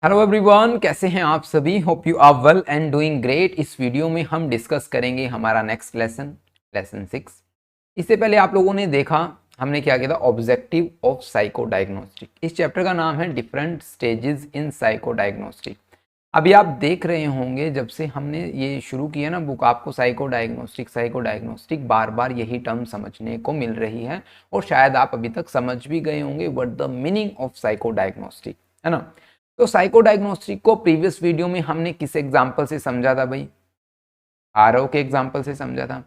Hello everyone, कैसे हैं आप सभी। Hope you are well and doing great. इस वीडियो में हम डिस्कस करेंगे हमारा नेक्स्ट लेसन 6। इससे पहले आप लोगों ने देखा हमने क्या किया था, ऑब्जेक्टिव ऑफ साइको डायग्नोस्टिक। इस चैप्टर का नाम है different stages in psycho diagnostic. अभी आप देख रहे होंगे जब से हमने ये शुरू किया ना बुक, आपको साइको डायग्नोस्टिक बार बार यही टर्म समझने को मिल रही है और शायद आप अभी तक समझ भी गए होंगे what the meaning of psycho diagnostic, है ना। तो साइको डायग्नोस्टिक को प्रीवियस वीडियो में हमने किस एग्जाम्पल से समझा था भाई, आरओ के एग्जाम्पल से समझा था।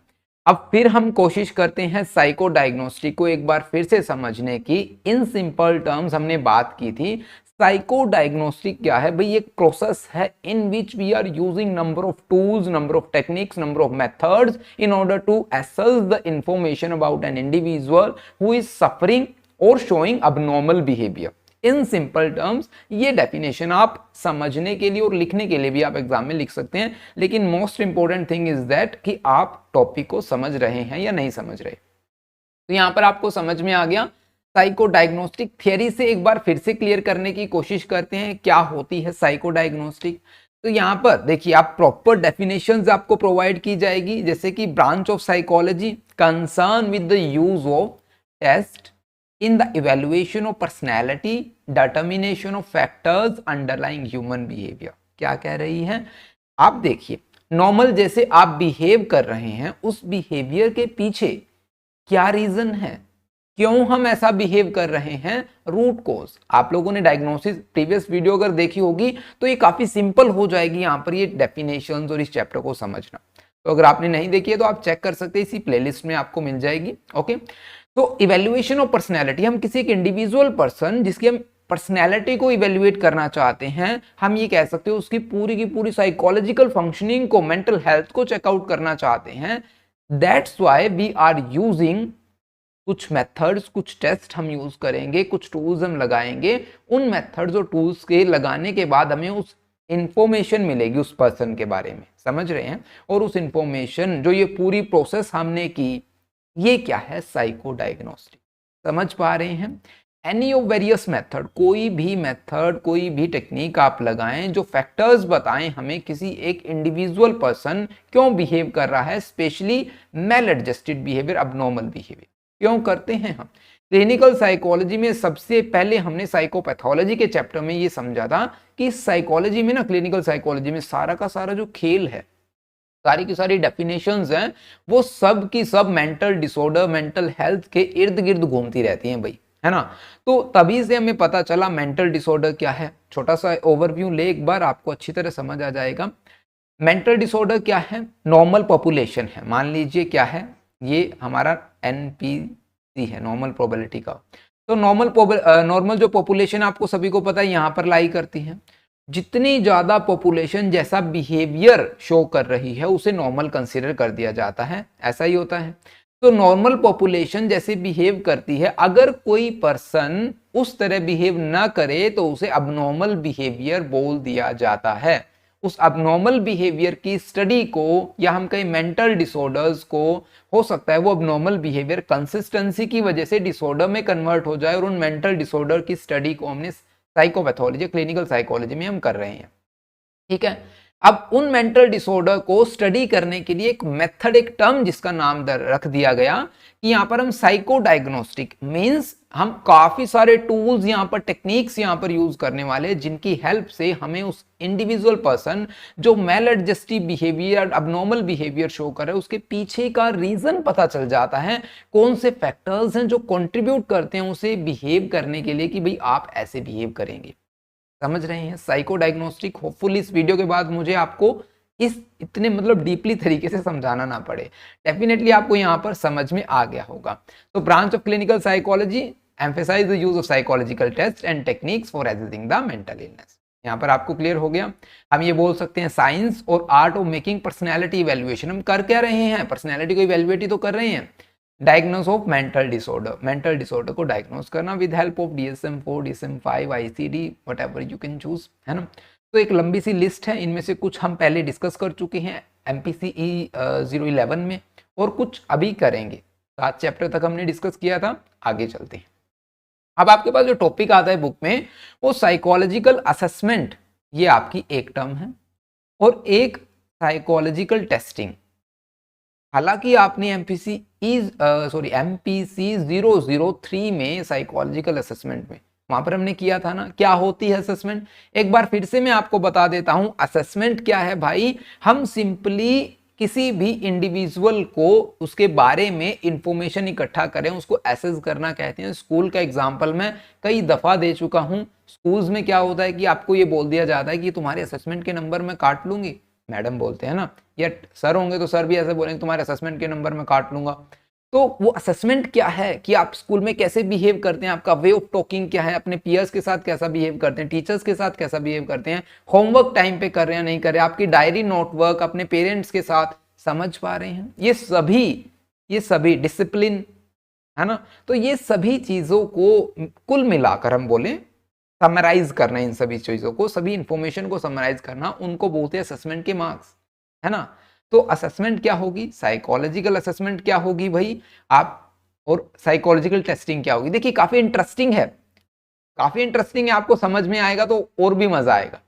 अब फिर हम कोशिश करते हैं साइको डायग्नोस्टिक को एक बार फिर से समझने की। इन सिंपल टर्म्स हमने बात की थी। साइको डायग्नोस्टिक क्या है भाई, एक प्रोसेस है in which we are using number of tools, number of techniques, number of methods in order to assess the information about an individual who is suffering और showing abnormal behaviour. In simple terms ये definition आप समझने के लिए और लिखने के लिए भी आप एग्जाम में लिख सकते हैं, लेकिन most important thing is that कि आप टॉपिक को समझ रहे हैं या नहीं समझ रहे। तो यहां पर आपको समझ में आ गया। साइको डायग्नोस्टिक थियरी से एक बार फिर से क्लियर करने की कोशिश करते हैं क्या होती है साइको डायग्नोस्टिक। तो यहां पर देखिए, आप प्रॉपर डेफिनेशंस आपको प्रोवाइड की जाएगी, जैसे कि branch of psychology concern with the use of test in the evaluation of personality, determination of factors underlying human behavior। क्या कह रही है, आप देखिए नॉर्मल जैसे आप बिहेव कर रहे हैं, उस बिहेवियर के पीछे क्या रीजन है, क्यों हम ऐसा बिहेव कर रहे हैं, रूट कोज। आप लोगों ने डायग्नोसिस प्रीवियस वीडियो अगर देखी होगी तो ये काफी सिंपल हो जाएगी यहां पर ये डेफिनेशंस और इस चैप्टर को समझना। तो अगर आपने नहीं देखी है तो आप चेक कर सकते हैं, इसी प्लेलिस्ट में आपको मिल जाएगी। ओके, तो इवेल्युएशन ऑफ पर्सनैलिटी, हम किसी एक इंडिविजुअल पर्सन जिसकी हम पर्सनैलिटी को इवेल्युएट करना चाहते हैं, हम ये कह सकते हैं उसकी पूरी की पूरी साइकोलॉजिकल फंक्शनिंग को, मेंटल हेल्थ को चेकआउट करना चाहते हैं। That's why we are using कुछ मेथड्स, कुछ टेस्ट हम यूज करेंगे, कुछ टूल्स हम लगाएंगे। उन मेथड्स और टूल्स के लगाने के बाद हमें उस इंफॉर्मेशन मिलेगी उस पर्सन के बारे में, समझ रहे हैं। और उस इंफॉर्मेशन जो ये पूरी प्रोसेस हमने की, ये क्या है, साइको डायग्नोस्टिक। समझ पा रहे हैं। एनी ऑफ वेरियस मेथड, कोई भी मेथड, कोई भी टेक्निक आप लगाएं जो फैक्टर्स बताएं हमें किसी एक इंडिविजुअल पर्सन क्यों बिहेव कर रहा है, specially male adjusted behaviour, abnormal behaviour क्यों करते हैं हम। क्लिनिकल साइकोलॉजी में सबसे पहले हमने साइकोपैथोलॉजी के चैप्टर में ये समझा था कि साइकोलॉजी में ना, क्लिनिकल साइकोलॉजी में सारा का सारा जो खेल है, सारी की सारी डेफिनेशंस हैं, वो सब की सब मेंटल डिसऑर्डर, मेंटल हेल्थ के इर्द गिर्द घूमती रहती हैं भाई, है ना। तो तभी से हमें पता चला मेंटल डिसऑर्डर क्या है। छोटा सा ओवरव्यू ले एक बार, आपको अच्छी तरह समझ आ जाएगा। मेंटल डिसऑर्डर क्या है, नॉर्मल पॉपुलेशन है, मान लीजिए क्या है, ये हमारा एनपीसी है, नॉर्मल प्रोबेबिलिटी का। तो नॉर्मल जो पॉपुलेशन आपको सभी को पता है यहाँ पर लाई करती है। जितनी ज्यादा पॉपुलेशन जैसा बिहेवियर शो कर रही है उसे नॉर्मल कंसीडर कर दिया जाता है, ऐसा ही होता है। तो नॉर्मल पॉपुलेशन जैसे बिहेव करती है, अगर कोई पर्सन उस तरह बिहेव ना करे तो उसे अबनॉर्मल बिहेवियर बोल दिया जाता है। उस अबनॉर्मल बिहेवियर की स्टडी को, या हम कहें मेंटल डिसऑर्डर्स को, हो सकता है वो अबनॉर्मल बिहेवियर कंसिस्टेंसी की वजह से डिसऑर्डर में कन्वर्ट हो जाए, और उन मेंटल डिसऑर्डर की स्टडी को हमने साइकोपैथोलॉजी, क्लिनिकल साइकोलॉजी में हम कर रहे हैं, ठीक है। अब उन मेंटल डिसऑर्डर को स्टडी करने के लिए एक मेथड, एक टर्म जिसका नाम रख दिया गया कि यहाँ पर हम साइको डायग्नोस्टिक मींस हम काफी सारे टूल्स यहाँ पर, टेक्निक्स यहाँ पर यूज करने वाले, जिनकी हेल्प से हमें उस इंडिविजुअल पर्सन जो maladaptive behaviour, abnormal behaviour show कर रहा है, उसके पीछे का रीजन पता चल जाता है। कौन से फैक्टर्स हैं जो कंट्रीब्यूट करते हैं उसे बिहेव करने के लिए कि भाई आप ऐसे बिहेव करेंगे। समझ रहे हैं साइको डायग्नोस्टिक। होपफुली इस वीडियो के बाद मुझे आपको इस इतने मतलब डीपली तरीके से समझाना ना पड़े, डेफिनेटली आपको यहाँ पर समझ में आ गया होगा। तो branch of clinical psychology emphasize the use of psychological test and techniques for assessing the mental illness. यहाँ पर आपको क्लियर हो गया। हम ये बोल सकते हैं साइंस और art of making personality evaluation. हम कर क्या रहे हैं, पर्सनैलिटी को इवेल्युएट ही तो कर रहे हैं। Diagnose of mental disorder, mental disorder को डायग्नोस करना with help of DSM-4, DSM-5, ICD, whatever you can choose, है ना। तो एक लंबी सी लिस्ट है, इनमें से कुछ हम पहले डिस्कस कर चुके हैं MPCE 011 में, और कुछ अभी करेंगे। 7 चैप्टर तक हमने डिस्कस किया था, आगे चलते हैं। अब आपके पास जो टॉपिक आता है बुक में, वो साइकोलॉजिकल असेसमेंट ये आपकी एक टर्म है, और एक साइकोलॉजिकल टेस्टिंग। हालांकि आपने एमपीसी 003 में साइकोलॉजिकल असेसमेंट में वहां पर हमने किया था ना, क्या होती है असेसमेंट, एक बार फिर से मैं आपको बता देता हूं। असेसमेंट क्या है भाई, हम सिंपली किसी भी इंडिविजुअल को उसके बारे में इंफॉर्मेशन इकट्ठा करें, उसको एसेस करना कहते हैं। स्कूल का एग्जांपल मैं कई दफा दे चुका हूं। स्कूल्स में क्या होता है कि आपको ये बोल दिया जाता है कि तुम्हारे असेसमेंट के नंबर मैं काट लूंगी, मैडम बोलते हैं ना, या सर होंगे तो सर भी ऐसे बोलेंगे तुम्हारे असेसमेंट के नंबर में काट लूंगा। तो वो असेसमेंट क्या है कि आप स्कूल में कैसे बिहेव करते हैं, आपका वे ऑफ टॉकिंग क्या है, अपने पीयर्स के साथ कैसा बिहेव करते हैं, टीचर्स के साथ कैसा बिहेव करते हैं, होमवर्क टाइम पे कर रहे हैं नहीं कर रहे, आपकी डायरी नोटवर्क अपने पेरेंट्स के साथ समझ पा रहे हैं, ये सभी डिसिप्लिन है ना। तो ये सभी चीजों को कुल मिलाकर हम बोले समराइज करना, इन सभी चीजों को, सभी इंफॉर्मेशन को समराइज करना, उनको बोलते हैं असेसमेंट के मार्क्स, है ना। तो असेसमेंट क्या होगी, साइकोलॉजिकल असेसमेंट क्या होगी भाई आप, और साइकोलॉजिकल टेस्टिंग क्या होगी। देखिए काफी इंटरेस्टिंग है, काफी इंटरेस्टिंग है, आपको समझ में आएगा तो और भी मजा आएगा।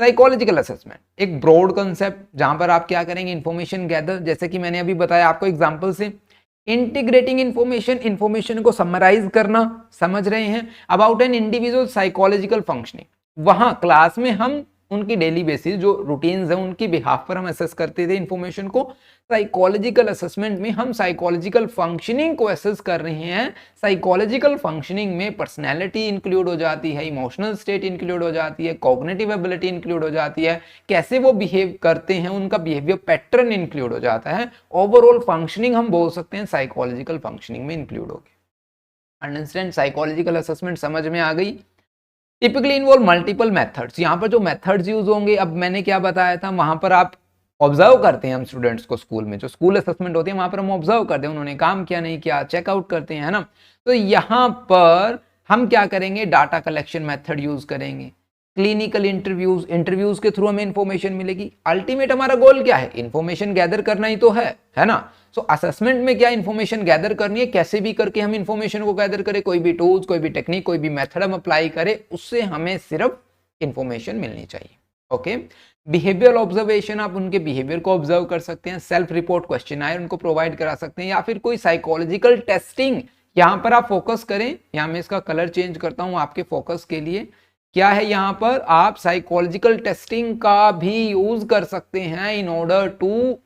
साइकोलॉजिकल असेसमेंट एक ब्रॉड कंसेप्ट, जहां पर आप क्या करेंगे, इंफॉर्मेशन गैदर, जैसे कि मैंने अभी बताया आपको एग्जांपल से, इंटीग्रेटिंग इंफॉर्मेशन को समराइज करना, समझ रहे हैं, about an individual psychological functioning. वहां क्लास में हम उनकी डेली बेसिस जो रूटीन्स है उनकी बिहाफ पर हम असेस करते थे इंफॉर्मेशन को। साइकोलॉजिकल असेसमेंट में हम साइकोलॉजिकल फंक्शनिंग को असेस कर रहे हैं। साइकोलॉजिकल फंक्शनिंग में पर्सनैलिटी इंक्लूड हो जाती है, इमोशनल स्टेट इंक्लूड हो जाती है, कॉग्निटिव एबिलिटी इंक्लूड हो जाती है, कैसे वो बिहेव करते हैं उनका बिहेवियर पैटर्न इंक्लूड हो जाता है। ओवरऑल फंक्शनिंग हम बोल सकते हैं साइकोलॉजिकल फंक्शनिंग में इंक्लूड होगी। अंडरस्टैंड, साइकोलॉजिकल असेसमेंट समझ में आ गई। टिपिकली इन्वॉल्व मल्टीपल मेथड्स, यहाँ पर जो मेथड्स यूज होंगे, अब मैंने क्या बताया था, वहां पर आप ऑब्जर्व करते हैं हम स्टूडेंट्स को, स्कूल में जो स्कूल असेसमेंट होती है वहां पर हम ऑब्जर्व करते हैं उन्होंने काम किया नहीं किया, चेकआउट करते हैं, है ना। तो यहाँ पर हम क्या करेंगे, डाटा कलेक्शन मेथड यूज करेंगे, क्लिनिकल इंटरव्यूज के थ्रू हमें इंफॉर्मेशन मिलेगी। अल्टीमेट हमारा गोल क्या है, इंफॉर्मेशन गैदर करना ही तो है ना। सो असेसमेंट में क्या इंफॉर्मेशन गैदर करनी है, कैसे भी करके हम इंफॉर्मेशन को गैदर करें, कोई भी टूल्स, कोई भी टेक्निक, कोई भी मेथड हम अप्लाई करें, उससे हमें सिर्फ इंफॉर्मेशन मिलनी चाहिए। ओके, बिहेवियर ऑब्जर्वेशन, आप उनके बिहेवियर को ऑब्जर्व कर सकते हैं, सेल्फ रिपोर्ट क्वेश्चनायर उनको प्रोवाइड करा सकते हैं, या फिर कोई साइकोलॉजिकल टेस्टिंग यहां पर आप फोकस करें। यहां मैं इसका कलर चेंज करता हूं आपके फोकस के लिए। क्या है, यहां पर आप साइकोलॉजिकल टेस्टिंग का भी यूज कर सकते हैं in order to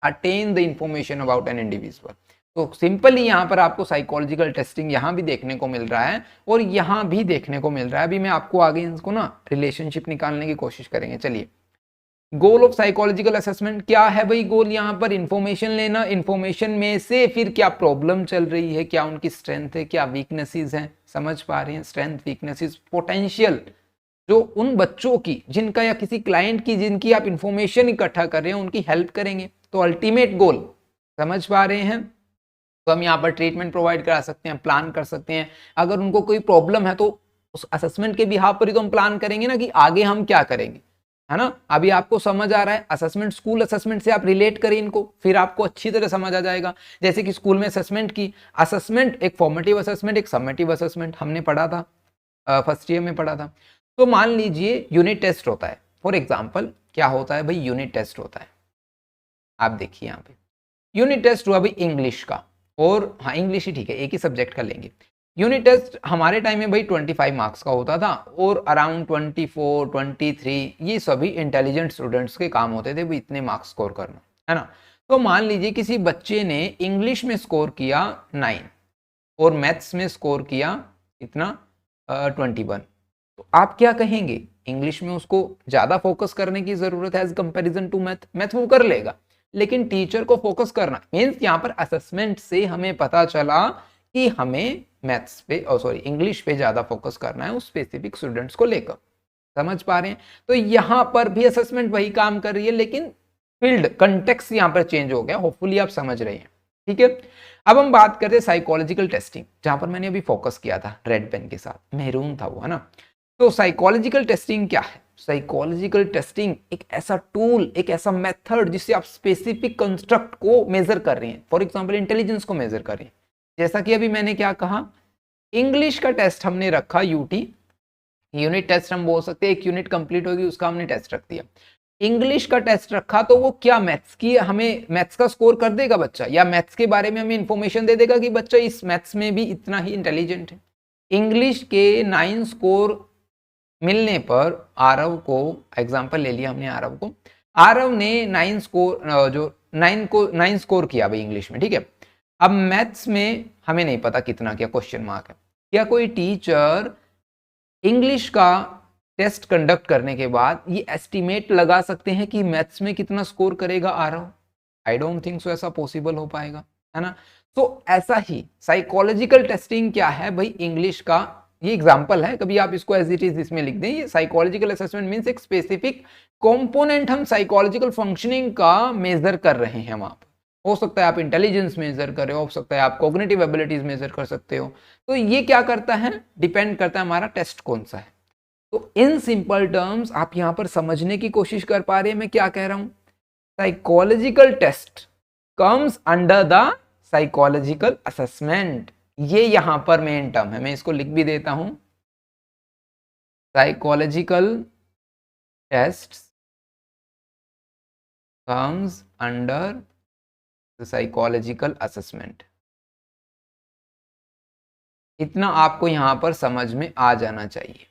attain the information about an individual. तो सिंपली यहां पर आपको साइकोलॉजिकल टेस्टिंग यहां भी देखने को मिल रहा है और यहां भी देखने को मिल रहा है। अभी मैं आपको आगे इसको ना रिलेशनशिप निकालने की कोशिश करेंगे। चलिए, गोल ऑफ साइकोलॉजिकल असेसमेंट क्या है भाई, गोल यहां पर इंफॉर्मेशन लेना, इंफॉर्मेशन में से फिर क्या प्रॉब्लम चल रही है, क्या उनकी स्ट्रेंथ है, क्या वीकनेसेस हैं, समझ पा रहे हैं, स्ट्रेंथ, वीकनेसेस, पोटेंशियल, जो उन बच्चों की जिनका या किसी क्लाइंट की जिनकी आप इंफॉर्मेशन इकट्ठा कर रहे हैं उनकी हेल्प करेंगे। तो अल्टीमेट गोल समझ पा रहे हैं। तो हम यहाँ पर ट्रीटमेंट प्रोवाइड करा सकते हैं, प्लान कर सकते हैं। अगर उनको कोई प्रॉब्लम है तो उस असेसमेंट के बिहाफ पर ही तो हम प्लान करेंगे ना कि आगे हम क्या करेंगे, है ना। अभी आपको समझ आ रहा है, असेसमेंट स्कूल असेसमेंट से आप रिलेट करें इनको, फिर आपको अच्छी तरह समझ आ जाएगा। जैसे कि स्कूल में असेसमेंट की, असेसमेंट एक फॉर्मेटिव असेसमेंट, एक समेटिव असेसमेंट हमने पढ़ा था, फर्स्ट ईयर में पढ़ा था। तो मान लीजिए यूनिट टेस्ट होता है, फॉर एग्जाम्पल क्या होता है भाई, यूनिट टेस्ट होता है। आप देखिए यहाँ पे यूनिट टेस्ट हुआ भाई इंग्लिश का, और हाँ इंग्लिश ही ठीक है, एक ही सब्जेक्ट का लेंगे। यूनिट टेस्ट हमारे टाइम में भाई 25 मार्क्स का होता था, और अराउंड 24, 23 ये सभी इंटेलिजेंट स्टूडेंट्स के काम होते थे भाई इतने मार्क्स स्कोर करना, है ना। तो मान लीजिए किसी बच्चे ने इंग्लिश में स्कोर किया 9 और मैथ्स में स्कोर किया इतना 21, तो आप क्या कहेंगे, इंग्लिश में उसको ज्यादा फोकस करने की जरूरत है as comparison to math, math वो कर लेगा, लेकिन टीचर को फोकस करना मींस यहाँ पर असेसमेंट से हमें पता चला कि हमें मैथ्स पे इंग्लिश पे ज्यादा फोकस करना है उस स्पेसिफिक स्टूडेंट्स को लेकर, समझ पा रहे हैं। तो यहां पर भी असेसमेंट वही काम कर रही है, लेकिन फील्ड कंटेक्स्ट यहां पर चेंज हो गया, होपफुली आप समझ रहे हैं, ठीक है। अब हम बात करते हैं साइकोलॉजिकल टेस्टिंग, जहां पर मैंने अभी फोकस किया था रेड पेन के साथ, मेहरून था वो, है ना। तो साइकोलॉजिकल टेस्टिंग क्या है, साइकोलॉजिकल टेस्टिंग एक ऐसा टूल, एक ऐसा मेथड जिससे आप स्पेसिफिक कंस्ट्रक्ट को मेजर कर रहे हैं, फॉर एग्जांपल इंटेलिजेंस को मेजर कर रहे हैं। जैसा कि अभी मैंने क्या कहा, इंग्लिश का टेस्ट हमने रखा यूटी, यूनिट टेस्ट हम बोल सकते हैं, एक यूनिट कंप्लीट होगी उसका हमने टेस्ट रख दिया। इंग्लिश का टेस्ट रखा तो वो क्या मैथ्स की, हमें मैथ्स का स्कोर कर देगा बच्चा, या मैथ्स के बारे में हमें इंफॉर्मेशन दे देगा कि बच्चा इस मैथ्स में भी इतना ही इंटेलिजेंट है। इंग्लिश के 9 स्कोर मिलने पर आरव को, एग्जांपल ले लिया हमने आरव को, आरव ने 9 स्कोर जो 9 स्कोर किया भाई इंग्लिश में, ठीक है। अब मैथ्स में हमें नहीं पता कितना क्या, क्वेश्चन मार्क है। क्या कोई टीचर इंग्लिश का टेस्ट कंडक्ट करने के बाद ये एस्टिमेट लगा सकते हैं कि मैथ्स में कितना स्कोर करेगा Aarav? I don't think so ऐसा पॉसिबल हो पाएगा, है ना। तो ऐसा ही साइकोलॉजिकल टेस्टिंग क्या है भाई, इंग्लिश का ये एग्जांपल है, कभी आप इसको एज इट इज इसमें लिख दें। ये साइकोलॉजिकल असेसमेंट मींस एक स्पेसिफिक कंपोनेंट हम साइकोलॉजिकल फंक्शनिंग का मेजर कर रहे हैं वहां पर। हो सकता है आप इंटेलिजेंस मेजर कर रहे हो, सकता है आप कॉग्निटिव एबिलिटीज मेजर कर सकते हो। तो ये क्या करता है, डिपेंड करता है हमारा टेस्ट कौन सा है। तो इन सिंपल टर्म्स आप यहां पर समझने की कोशिश कर पा रहे हैं मैं क्या कह रहा हूं। Psychological test comes under the psychological assessment, ये यहां पर मेन टर्म है, मैं इसको लिख भी देता हूं। Psychological test comes under the psychological assessment. इतना आपको यहां पर समझ में आ जाना चाहिए,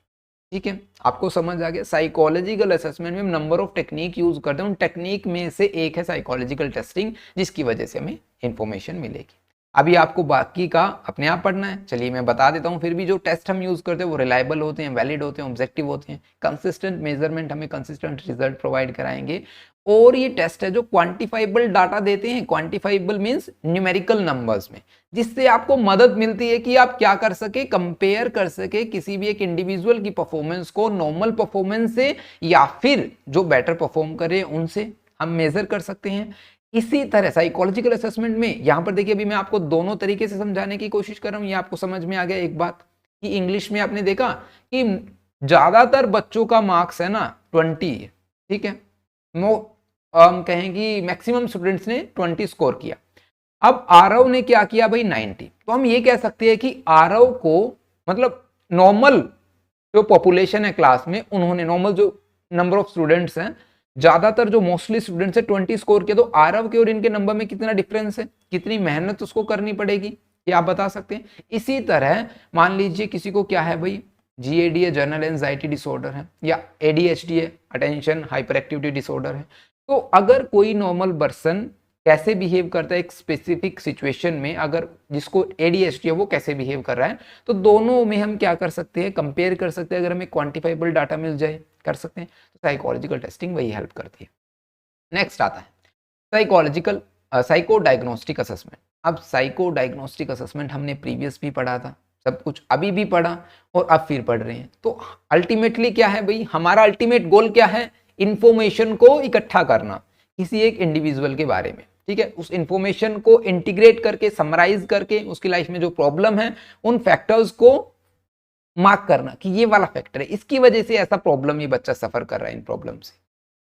ठीक है। आपको समझ आ गया। साइकोलॉजिकल असेसमेंट में हम नंबर ऑफ टेक्निक यूज करते हैं, उन टेक्निक में से एक है साइकोलॉजिकल टेस्टिंग, जिसकी वजह से हमें इंफॉर्मेशन मिलेगी। अभी आपको बाकी का अपने आप पढ़ना है, चलिए मैं बता देता हूं। फिर भी जो टेस्ट हम यूज करते हैं वो रिलायबल होते हैं, वैलिड होते हैं, ऑब्जेक्टिव होते हैं, कंसिस्टेंट मेजरमेंट हमें कंसिस्टेंट रिजल्ट प्रोवाइड कराएंगे। और ये टेस्ट है जो क्वांटिफाइबल डाटा देते हैं, क्वांटिफाइबल मींस न्यूमेरिकल नंबर्स में, जिससे आपको मदद मिलती है कि आप क्या कर सके, कंपेयर कर सके किसी भी एक इंडिविजुअल की परफॉर्मेंस को नॉर्मल परफॉर्मेंस से, या फिर जो बेटर परफॉर्म करे उनसे हम मेजर कर सकते हैं। इसी तरह साइकोलॉजिकल असेसमेंट में यहां पर देखिए, अभी मैं आपको दोनों तरीके से समझाने की कोशिश कर रहा हूं। ये आपको समझ में आ गया एक बात कि इंग्लिश में आपने देखा कि ज्यादातर बच्चों का मार्क्स है ना 20, ठीक है। हम कहें कि मैक्सिमम स्टूडेंट्स ने 20 स्कोर किया। अब आरव ने क्या किया भाई 90, तो हम ये कह सकते हैं कि आरव को, मतलब नॉर्मल जो पॉपुलेशन है क्लास में, उन्होंने नॉर्मल जो नंबर ऑफ स्टूडेंट्स हैं, ज्यादातर जो मोस्टली स्टूडेंट्स है 20 स्कोर किया। तो आरव के और इनके नंबर में कितना डिफरेंस है, कितनी मेहनत उसको करनी पड़ेगी, ये आप बता सकते हैं। इसी तरह मान लीजिए किसी को क्या है भाई, जीएडी है, जर्नल एंजाइटी डिसऑर्डर है, या एडीएचडी है, अटेंशन हाइपर एक्टिविटी डिसऑर्डर है। तो अगर कोई नॉर्मल पर्सन कैसे बिहेव करता है एक स्पेसिफिक सिचुएशन में, अगर जिसको एडीएचडी है वो कैसे बिहेव कर रहा है, तो दोनों में हम क्या कर सकते हैं, कंपेयर कर सकते हैं। अगर हमें क्वांटिफाइबल डाटा मिल जाए कर सकते हैं, तो साइकोलॉजिकल टेस्टिंग वही हेल्प करती है। नेक्स्ट आता है साइकोलॉजिकल साइको डायग्नोस्टिक असेसमेंट। अब साइको डायग्नोस्टिक असेसमेंट हमने प्रीवियस भी पढ़ा था, सब कुछ अभी भी पढ़ा और अब फिर पढ़ रहे हैं। तो अल्टीमेटली क्या है भाई, हमारा अल्टीमेट गोल क्या है, इंफॉर्मेशन को इकट्ठा करना किसी एक इंडिविजुअल के बारे में, ठीक है। उस इंफॉर्मेशन को इंटीग्रेट करके, समराइज करके, उसकी लाइफ में जो प्रॉब्लम है उन फैक्टर्स को मार्क करना कि ये वाला फैक्टर है, इसकी वजह से ऐसा प्रॉब्लम ये बच्चा सफर कर रहा है इन प्रॉब्लम से।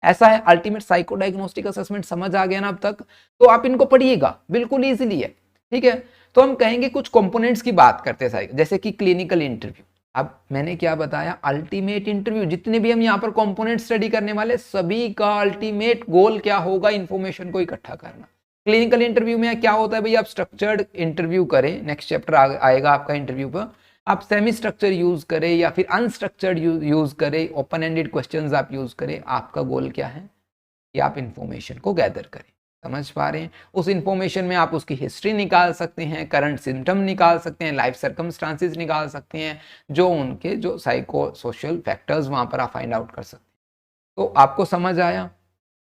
ऐसा है अल्टीमेट साइको डायग्नोस्टिक असेसमेंट। समझ आ गया ना अब तक? तो आप इनको पढ़िएगा, बिल्कुल इजीली है, ठीक है। तो हम कहेंगे कुछ कंपोनेंट्स की बात करते हैं, जैसे कि क्लिनिकल इंटरव्यू। अब मैंने क्या बताया, अल्टीमेट इंटरव्यू, जितने भी हम यहाँ पर कंपोनेंट स्टडी करने वाले, सभी का अल्टीमेट गोल क्या होगा, इंफॉर्मेशन को इकट्ठा करना। क्लिनिकल इंटरव्यू में क्या होता है भाई, आप स्ट्रक्चर्ड इंटरव्यू करें, नेक्स्ट चैप्टर आएगा आपका इंटरव्यू पर, आप सेमी स्ट्रक्चर यूज करें या फिर अनस्ट्रक्चर्ड यूज करें, ओपन एंडेड क्वेश्चंस आप यूज करें, आपका गोल क्या है कि आप इंफॉर्मेशन को गैदर करें। समझ पा रहे हैं? उस इंफॉर्मेशन में आप उसकी हिस्ट्री निकाल सकते हैं, करंट सिम्टम निकाल सकते हैं, लाइफ सर्कमस्टांसेस निकाल सकते हैं, जो उनके जो साइको सोशल फैक्टर्स वहां पर आप फाइंड आउट कर सकते हैं। तो आपको समझ आया,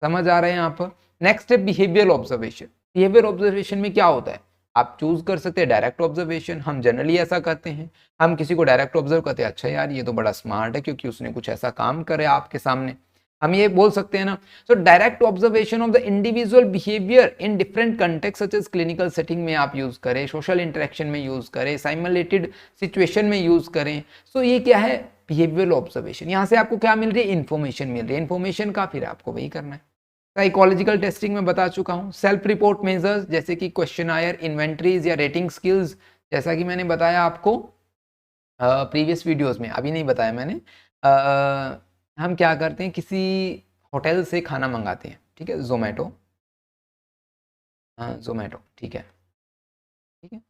समझ आ रहे हैं यहाँ पर? नेक्स्ट है बिहेवियर ऑब्जर्वेशन। बिहेवियर ऑब्जर्वेशन में क्या होता है, आप चूज कर सकते हैं डायरेक्ट ऑब्जर्वेशन, हम जनरली ऐसा करते हैं, हम किसी को डायरेक्ट ऑब्जर्व करते हैं, अच्छा यार ये तो बड़ा स्मार्ट है क्योंकि उसने कुछ ऐसा काम करे आपके सामने, हम ये बोल सकते हैं ना। So direct observation of the individual behaviour in different context such as clinical setting में आप यूज करें, सोशल इंटरेक्शन में यूज करें, साइमुलेटेड सिचुएशन में यूज करें। सो ये क्या है, बिहेवियर ऑब्जर्वेशन। यहाँ से आपको क्या मिल रही है, इन्फॉर्मेशन मिल रही है, इन्फॉर्मेशन का फिर आपको वही करना है। साइकोलॉजिकल टेस्टिंग में बता चुका हूँ। सेल्फ रिपोर्ट मेजर्स जैसे कि क्वेश्चनायर, इन्वेंटरीज या रेटिंग स्किल्स, जैसा कि मैंने बताया आपको प्रीवियस वीडियोस में, अभी नहीं बताया मैंने, हम क्या करते हैं, किसी होटल से खाना मंगाते हैं, ठीक है, जोमेटो, हाँ जोमेटो, ठीक है, ठीक है।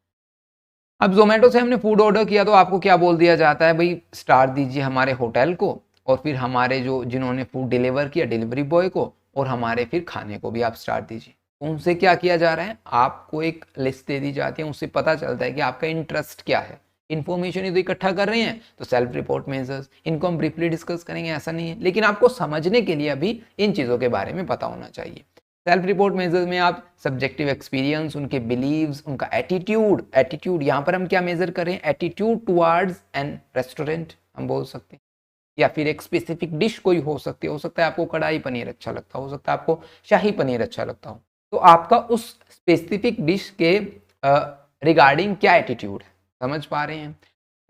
अब जोमेटो से हमने फूड ऑर्डर किया तो आपको क्या बोल दिया जाता है, भाई स्टार दीजिए हमारे होटल को, और फिर हमारे जो जिन्होंने फूड डिलीवर किया डिलीवरी बॉय को, और हमारे फिर खाने को भी आप स्टार दीजिए। उनसे क्या किया जा रहा है, आपको एक लिस्ट दे दी जाती है, उससे पता चलता है कि आपका इंटरेस्ट क्या है। इन्फॉर्मेशन ही तो इकट्ठा कर रहे हैं, तो सेल्फ रिपोर्ट मेजर्स इनको हम ब्रीफली डिस्कस करेंगे, ऐसा नहीं है, लेकिन आपको समझने के लिए अभी इन चीज़ों के बारे में पता होना चाहिए। सेल्फ रिपोर्ट मेजर्स में आप सब्जेक्टिव एक्सपीरियंस, उनके बिलीव्स, उनका एटीट्यूड यहाँ पर हम क्या मेजर करें, एटीट्यूड टुवर्ड्स एन रेस्टोरेंट हम बोल सकते हैं, या फिर एक स्पेसिफिक डिश कोई हो सकता है आपको कढ़ाई पनीर अच्छा लगता हो सकता है आपको शाही पनीर अच्छा लगता हो, तो आपका उस स्पेसिफिक डिश के रिगार्डिंग क्या एटीट्यूड है, समझ पा रहे हैं।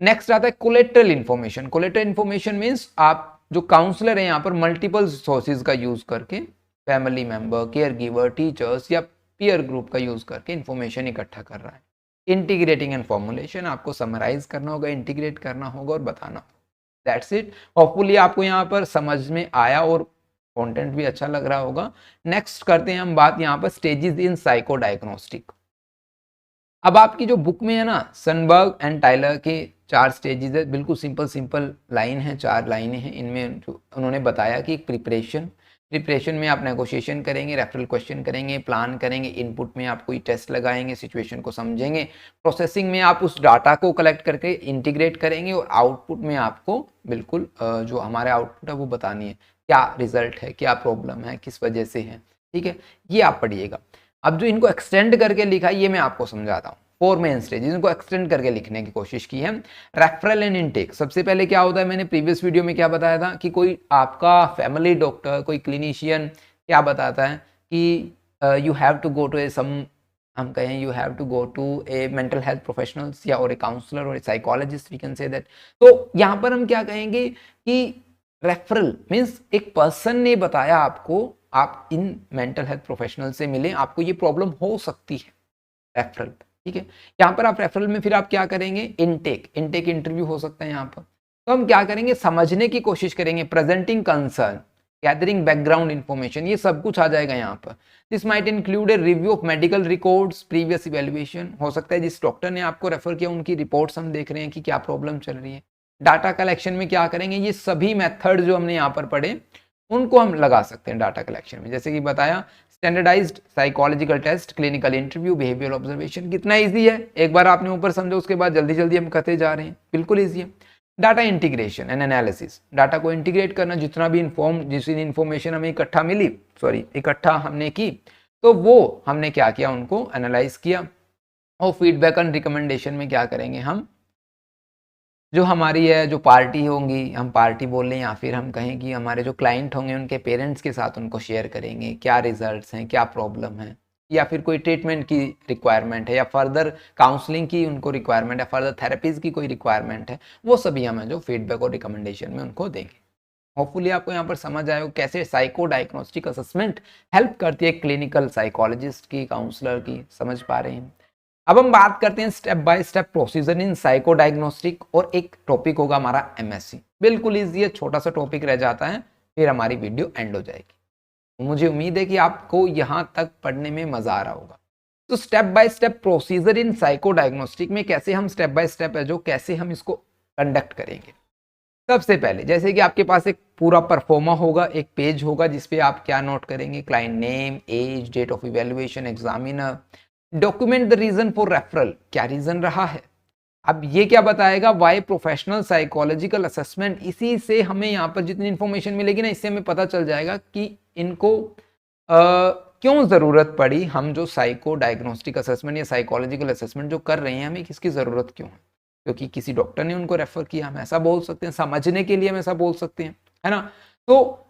नेक्स्ट आता है collateral information. Collateral information means आप जो काउंसलर है यहाँ पर मल्टीपल सोर्सेज का यूज करके, family member, care giver, teachers या पीयर ग्रुप का यूज करके इंफॉर्मेशन इकट्ठा कर रहा है। इंटीग्रेटिंग एंड फॉर्मुलेशन, आपको समराइज करना होगा, इंटीग्रेट करना होगा और बताना होगा। That's it. होपफुली आपको यहाँ पर समझ में आया और कंटेंट भी अच्छा लग रहा होगा। नेक्स्ट करते हैं हम बात यहाँ पर स्टेजेस इन साइको डायग्नोस्टिक। अब आपकी जो बुक में है ना, सनबर्ग एंड टाइलर के 4 स्टेजेस है, बिल्कुल सिंपल लाइन है, 4 लाइनें हैं। इनमें जो उन्होंने बताया कि प्रिपरेशन में आप नेगोशिएशन करेंगे, रेफरल क्वेश्चन करेंगे, प्लान करेंगे, इनपुट में आप कोई टेस्ट लगाएंगे, सिचुएशन को समझेंगे, प्रोसेसिंग में आप उस डाटा को कलेक्ट करके इंटीग्रेट करेंगे, और आउटपुट में आपको बिल्कुल जो हमारे आउटपुट है वो बतानी है, क्या रिजल्ट है, क्या प्रॉब्लम है, किस वजह से है, ठीक है, ये आप पढ़िएगा। अब जो इनको एक्सटेंड करके लिखा है ये मैं आपको समझाता हूँ। 4 मेन स्टेजेस, इनको एक्सटेंड करके लिखने की कोशिश की है। रेफरल एंड इनटेक, सबसे पहले क्या होता है, मैंने प्रीवियस वीडियो में क्या बताया था कि कोई आपका फैमिली डॉक्टर, कोई क्लिनिशियन क्या बताता है कि you have to go to a some, हम कहें you have to go to a mental health professionals या और ए काउंसलर और a psychologist, we can say that. तो यहाँ पर हम क्या कहेंगे कि रेफरल मीन्स एक पर्सन ने बताया आपको, आप इन मेंटल हेल्थ प्रोफेशनल से मिले, आपको ये प्रॉब्लम हो सकती है, रेफरल, ठीक है। यहाँ पर आप रेफरल में फिर आप क्या करेंगे, इनटेक इंटरव्यू हो सकता है यहाँ पर। तो हम क्या करेंगे, समझने की कोशिश करेंगे, presenting concern, gathering background information, ये सब कुछ आ जाएगा यहाँ पर। This might include a review of medical records, previous evaluation, हो सकता है जिस डॉक्टर ने आपको रेफर किया उनकी रिपोर्ट्स हम देख रहे हैं कि क्या प्रॉब्लम चल रही है। डाटा कलेक्शन में क्या करेंगे, ये सभी मेथड जो हमने यहाँ पर पढ़े उनको हम लगा सकते हैं डाटा कलेक्शन में। जैसे कि बताया, standardised psychological test, clinical interview, behavioural observation, कितना इजी है, एक बार आपने ऊपर समझो उसके बाद जल्दी जल्दी हम करते जा रहे हैं, बिल्कुल इजी है। Data integration and analysis, data को इंटीग्रेट करना, जितना भी जितनी इन्फॉर्मेशन हमें इकट्ठा हमने की, तो वो हमने क्या किया, उनको एनालाइज किया। और फीडबैक एंड रिकमेंडेशन में क्या करेंगे, हम जो हमारी है जो पार्टी होंगी, हम पार्टी बोल लें या फिर हम कहें कि हमारे जो क्लाइंट होंगे उनके पेरेंट्स के साथ उनको शेयर करेंगे, क्या रिजल्ट्स हैं, क्या प्रॉब्लम है, या फिर कोई ट्रीटमेंट की रिक्वायरमेंट है, या फर्दर काउंसलिंग की उनको रिक्वायरमेंट है, फर्दर थेरेपीज की कोई रिक्वायरमेंट है, वो सभी हमें जो फीडबैक और रिकमेंडेशन में उनको देंगे। होपफुली आपको यहाँ पर समझ आए हो कैसे साइको डायग्नोस्टिक असेसमेंट हेल्प करती है क्लिनिकल साइकोलॉजिस्ट की, काउंसलर की, समझ पा रहे हैं। अब हम बात करते हैं step by step procedure in psycho diagnostic, और एक टॉपिक होगा हमारा एमएससी। बिल्कुल इजी है, छोटा सा टॉपिक रह जाता है, फिर हमारी वीडियो एंड हो जाएगी। मुझे उम्मीद है कि आपको यहाँ तक पढ़ने में मजा आ रहा होगा। तो step by step procedure in psycho diagnostic में कैसे हम स्टेप बाय स्टेप है जो कैसे हम इसको कंडक्ट करेंगे। सबसे पहले जैसे कि आपके पास एक पूरा परफॉर्मा होगा, एक पेज होगा जिसपे आप क्या नोट करेंगे, client name, age, date of evaluation, examiner, document the reason for referral, क्या रीजन रहा है। अब ये क्या बताएगा, वाई प्रोफेशनल साइकोलॉजिकल असेसमेंट, इसी से हमें यहाँ पर जितनी इंफॉर्मेशन मिलेगी ना, इससे हमें पता चल जाएगा कि इनको क्यों ज़रूरत पड़ी, हम जो साइको डायग्नोस्टिक असेसमेंट या साइकोलॉजिकल असेसमेंट जो कर रहे हैं हमें किसकी ज़रूरत क्यों है, क्योंकि किसी डॉक्टर ने उनको रेफर किया, हम ऐसा बोल सकते हैं, समझने के लिए हम ऐसा बोल सकते हैं, है ना। तो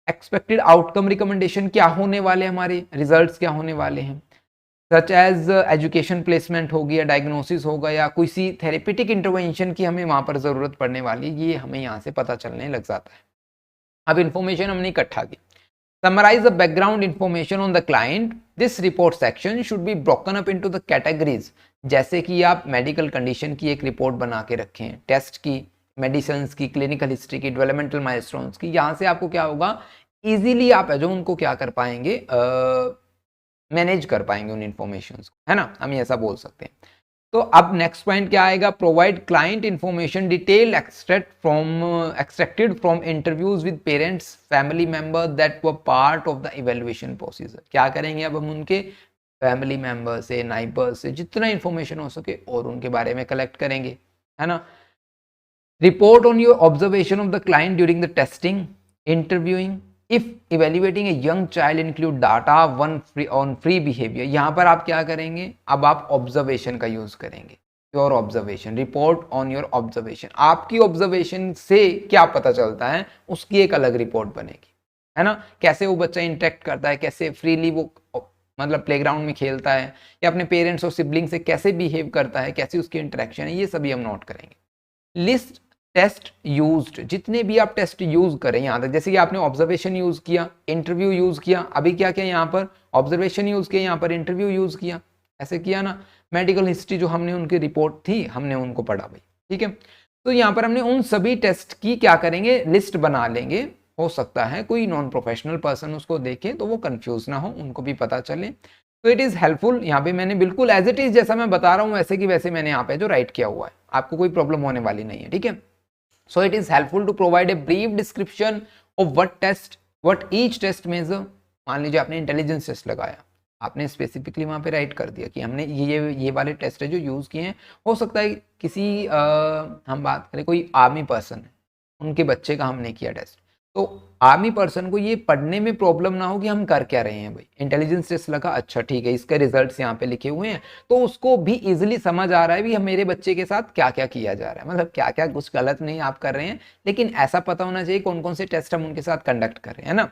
एक्सपेक्टेड आउटकम रिकमेंडेशन क्या होने वाले, हमारे रिजल्ट्स क्या होने वाले हैं, सच एज एजुकेशन प्लेसमेंट होगी या डायग्नोसिस होगा या किसी थेरेपेटिक इंटरवेंशन की हमें वहाँ पर ज़रूरत पड़ने वाली, ये हमें यहाँ से पता चलने लग जाता है। अब इन्फॉर्मेशन हमने इकट्ठा की, summarize the background information on the client. This report section should be broken up into the categories. जैसे कि आप मेडिकल कंडीशन की एक रिपोर्ट बना के रखें, टेस्ट की मेडिसिन की, क्लिनिकल हिस्ट्री की, डेवलपमेंटल माइलस्टोन्स की, यहाँ से आपको क्या होगा, इजीली आप है जो उनको क्या कर पाएंगे, मैनेज कर पाएंगे उन इन्फॉर्मेशन को, है ना, हम ऐसा बोल सकते हैं। तो अब नेक्स्ट पॉइंट क्या आएगा, provide client information detail extracted from interviews with parents family member that were part of the evaluation procedure. क्या करेंगे अब हम उनके फैमिली मेंबर से, नाइबर से जितना इंफॉर्मेशन हो सके और उनके बारे में कलेक्ट करेंगे, है ना। Report on your observation of the client during the testing, interviewing, if evaluating a young child include data one free on free behaviour. यहां पर आप क्या करेंगे, अब आप ऑब्जर्वेशन का यूज करेंगे, your observation, report on your observation, आपकी ऑब्जर्वेशन से क्या पता चलता है उसकी एक अलग रिपोर्ट बनेगी, है ना। कैसे वो बच्चा इंटरेक्ट करता है, कैसे फ्रीली वो मतलब प्लेग्राउंड में खेलता है, या अपने पेरेंट्स और सिबलिंग से कैसे बिहेव करता है, कैसी उसकी इंटरेक्शन है, ये सभी हम नोट करेंगे। लिस्ट टेस्ट यूज्ड, जितने भी आप टेस्ट यूज करें यहां तक, जैसे कि आपने ऑब्जर्वेशन यूज किया, इंटरव्यू यूज किया, अभी क्या किया यहाँ पर ऑब्जर्वेशन यूज किया, यहाँ पर इंटरव्यू यूज किया, ऐसे किया ना। मेडिकल हिस्ट्री जो हमने उनकी रिपोर्ट थी हमने उनको पढ़ा भाई, ठीक है। तो यहाँ पर हमने उन सभी टेस्ट की क्या करेंगे, लिस्ट बना लेंगे। हो सकता है कोई नॉन प्रोफेशनल पर्सन उसको देखे तो वो कंफ्यूज ना हो, उनको भी पता चले। तो इट इज हेल्पफुल, यहाँ पे मैंने बिल्कुल एज इट इज जैसा मैं बता रहा हूँ वैसे की वैसे मैंने यहाँ पे जो राइट किया हुआ है, आपको कोई प्रॉब्लम होने वाली नहीं है, ठीक है। So it is helpful to provide a brief description of what each test measure। मान लीजिए आपने इंटेलिजेंस टेस्ट लगाया, आपने स्पेसिफिकली वहां पे राइट कर दिया कि हमने ये वाले टेस्ट है जो यूज किए हैं। हो सकता है किसी हम बात करें कोई आर्मी पर्सन है, उनके बच्चे का हमने किया टेस्ट, तो आर्मी पर्सन को ये पढ़ने में प्रॉब्लम ना हो कि हम कर क्या रहे हैं भाई, इंटेलिजेंस टेस्ट लगा, अच्छा ठीक है, इसके रिजल्ट्स यहाँ पे लिखे हुए हैं, तो उसको भी इजीली समझ आ रहा है भी मेरे बच्चे के साथ क्या क्या किया जा रहा है, मतलब क्या क्या कुछ गलत नहीं आप कर रहे हैं, लेकिन ऐसा पता होना चाहिए कौन कौन से टेस्ट हम उनके साथ कंडक्ट कर रहे हैं, ना।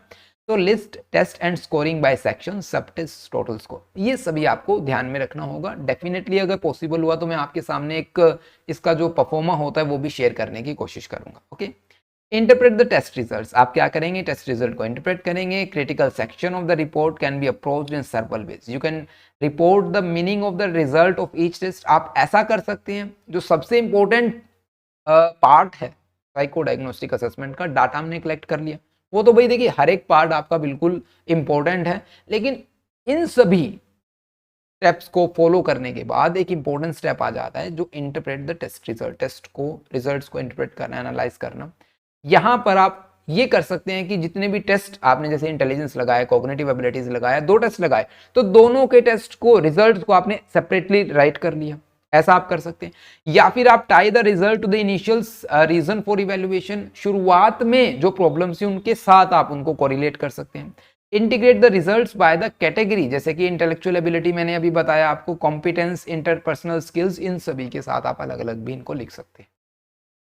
तो list, test and scoring by section, sub test, total score, ये सभी आपको ध्यान में रखना होगा। डेफिनेटली अगर पॉसिबल हुआ तो मैं आपके सामने एक इसका जो परफॉर्मा होता है वो भी शेयर करने की कोशिश करूंगा, okay. Interpret the test results, आप क्या करेंगे, टेस्ट रिजल्ट को इंटरप्रेट करेंगे। Critical section of the report can be approached in several ways, you can report the meaning of the result of each test. आप ऐसा कर सकते हैं, जो सबसे इंपॉर्टेंट पार्ट है साइको डायग्नोस्टिक असेसमेंट का, डाटा हमने कलेक्ट कर लिया, वो तो भाई देखिए हर एक पार्ट आपका बिल्कुल इंपॉर्टेंट है, लेकिन इन सभी स्टेप्स को फॉलो करने के बाद एक इंपॉर्टेंट स्टेप आ जाता है जो interpret the test result, test को, रिजल्ट्स को इंटरप्रेट करना, एनालाइज करना। यहां पर आप ये कर सकते हैं कि जितने भी टेस्ट आपने जैसे इंटेलिजेंस लगाया, कॉग्निटिव एबिलिटीज लगाया, 2 टेस्ट लगाए, तो दोनों के टेस्ट को, रिजल्ट को आपने सेपरेटली राइट कर लिया, ऐसा आप कर सकते हैं। या फिर आप tie the result to the initial reason for evaluation, शुरुआत में जो प्रॉब्लम्स थी उनके साथ आप उनको कोरिलेट कर सकते हैं। Integrate the results by the category, जैसे कि इंटेलेक्चुअल एबिलिटी मैंने अभी बताया आपको, कॉम्पिटेंस, इंटरपर्सनल स्किल्स, इन सभी के साथ आप अलग अलग भी इनको लिख सकते हैं।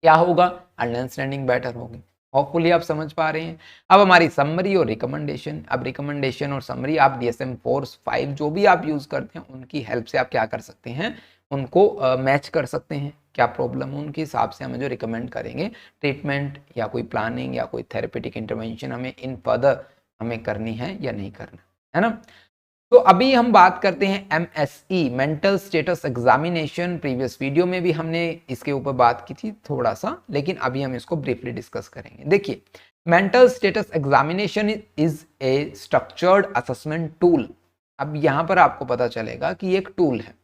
क्या होगा, अंडरस्टैंडिंग बेटर होगी। होपफुली आप समझ पा रहे हैं। अब हमारी समरी और रिकमेंडेशन, अब रिकमेंडेशन और समरी आप DSM-4 5 जो भी आप यूज करते हैं उनकी हेल्प से आप क्या कर सकते हैं, उनको मैच कर सकते हैं, क्या प्रॉब्लम है उनके हिसाब से हमें जो रिकमेंड करेंगे, ट्रीटमेंट या कोई प्लानिंग या कोई थेरेपेटिक इंटरवेंशन हमें इन फर्दर हमें करनी है या नहीं करना है ना। तो अभी हम बात करते हैं MSE, mental status examination. Previous video में भी हमने इसके ऊपर बात की थी थोड़ा सा, लेकिन अभी हम इसको ब्रीफली डिस्कस करेंगे। देखिए, mental status examination is a structured assessment tool. अब यहां पर आपको पता चलेगा कि एक टूल है,